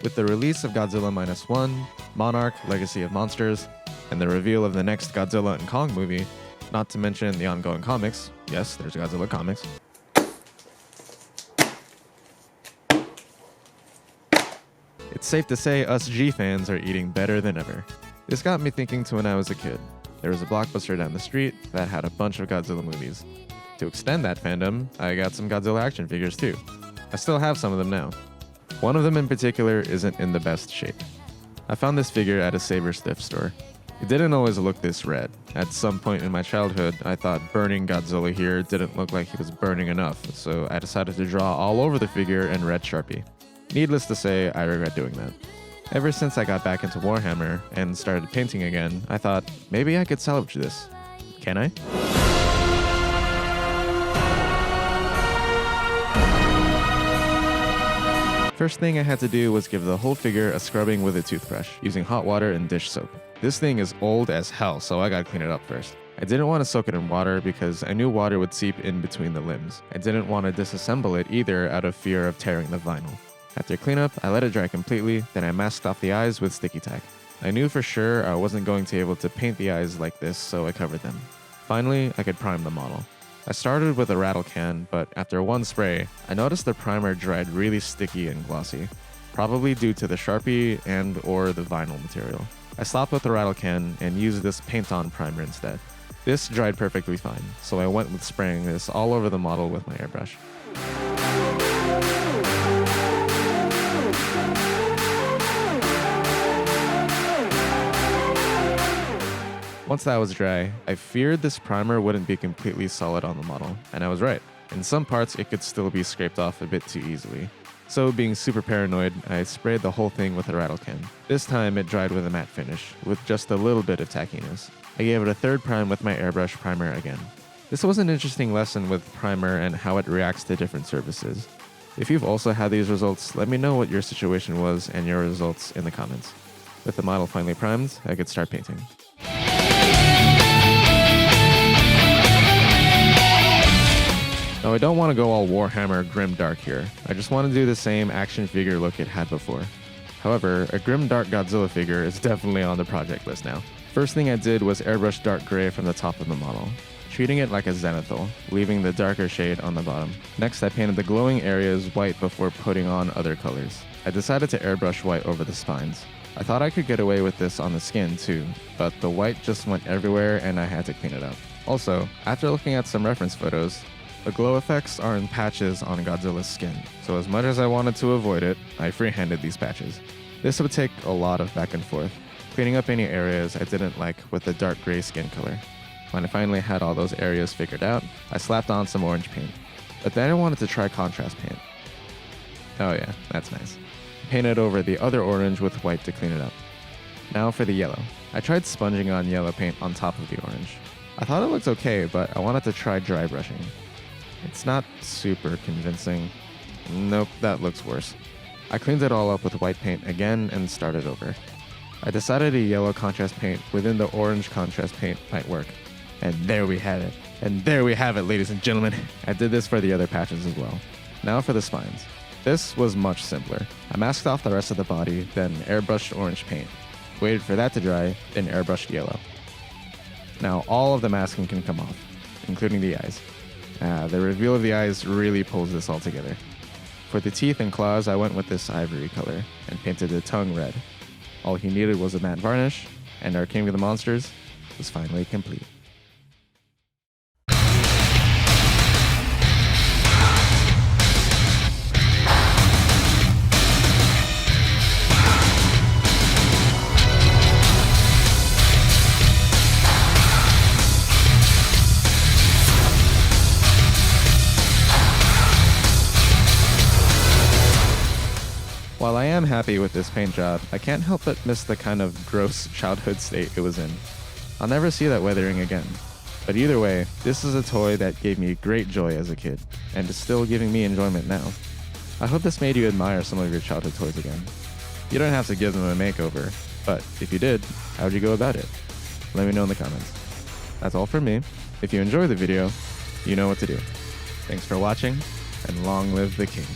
With the release of Godzilla -1, Monarch, Legacy of Monsters, and the reveal of the next Godzilla and Kong movie, not to mention the ongoing comics, yes, there's Godzilla comics, it's safe to say us G fans are eating better than ever. This got me thinking to when I was a kid. There was a Blockbuster down the street that had a bunch of Godzilla movies. To extend that fandom, I got some Godzilla action figures too. I still have some of them now. One of them in particular isn't in the best shape. I found this figure at a Saber's thrift store. It didn't always look this red. At some point in my childhood, I thought burning Godzilla here didn't look like he was burning enough, so I decided to draw all over the figure in red Sharpie. Needless to say, I regret doing that. Ever since I got back into Warhammer and started painting again, I thought, maybe I could salvage this. Can I? First thing I had to do was give the whole figure a scrubbing with a toothbrush, using hot water and dish soap. This thing is old as hell, so I gotta clean it up first. I didn't want to soak it in water because I knew water would seep in between the limbs. I didn't want to disassemble it either out of fear of tearing the vinyl. After cleanup, I let it dry completely, then I masked off the eyes with sticky tack. I knew for sure I wasn't going to be able to paint the eyes like this, so I covered them. Finally, I could prime the model. I started with a rattle can, but after one spray, I noticed the primer dried really sticky and glossy, probably due to the Sharpie and/or the vinyl material. I stopped with the rattle can and used this paint-on primer instead. This dried perfectly fine, so I went with spraying this all over the model with my airbrush. Once that was dry, I feared this primer wouldn't be completely solid on the model, and I was right. In some parts, it could still be scraped off a bit too easily. So, being super paranoid, I sprayed the whole thing with a rattle can. This time, it dried with a matte finish, with just a little bit of tackiness. I gave it a third prime with my airbrush primer again. This was an interesting lesson with primer and how it reacts to different surfaces. If you've also had these results, let me know what your situation was and your results in the comments. With the model finally primed, I could start painting. Now I don't want to go all Warhammer grim dark here. I just want to do the same action figure look it had before. However, a grim dark Godzilla figure is definitely on the project list now. First thing I did was airbrush dark gray from the top of the model, treating it like a zenithal, leaving the darker shade on the bottom. Next I painted the glowing areas white before putting on other colors. I decided to airbrush white over the spines. I thought I could get away with this on the skin too, but the white just went everywhere and I had to clean it up. Also, after looking at some reference photos, the glow effects are in patches on Godzilla's skin, so as much as I wanted to avoid it, I freehanded these patches. This would take a lot of back and forth, cleaning up any areas I didn't like with the dark gray skin color. When I finally had all those areas figured out, I slapped on some orange paint. But then I wanted to try contrast paint. Oh yeah, that's nice. Painted over the other orange with white to clean it up. Now for the yellow. I tried sponging on yellow paint on top of the orange. I thought it looked okay, but I wanted to try dry brushing. It's not super convincing. Nope, that looks worse. I cleaned it all up with white paint again and started over. I decided a yellow contrast paint within the orange contrast paint might work. And there we have it. And there we have it, ladies and gentlemen. I did this for the other patches as well. Now for the spines. This was much simpler. I masked off the rest of the body, then airbrushed orange paint. Waited for that to dry, then airbrushed yellow. Now all of the masking can come off, including the eyes. The reveal of the eyes really pulls this all together. For the teeth and claws, I went with this ivory color and painted the tongue red. All he needed was a matte varnish, and our King of the Monsters was finally complete. While I am happy with this paint job, I can't help but miss the kind of gross childhood state it was in. I'll never see that weathering again. But either way, this is a toy that gave me great joy as a kid, and is still giving me enjoyment now. I hope this made you admire some of your childhood toys again. You don't have to give them a makeover, but if you did, how would you go about it? Let me know in the comments. That's all from me. If you enjoyed the video, you know what to do. Thanks for watching, and long live the king.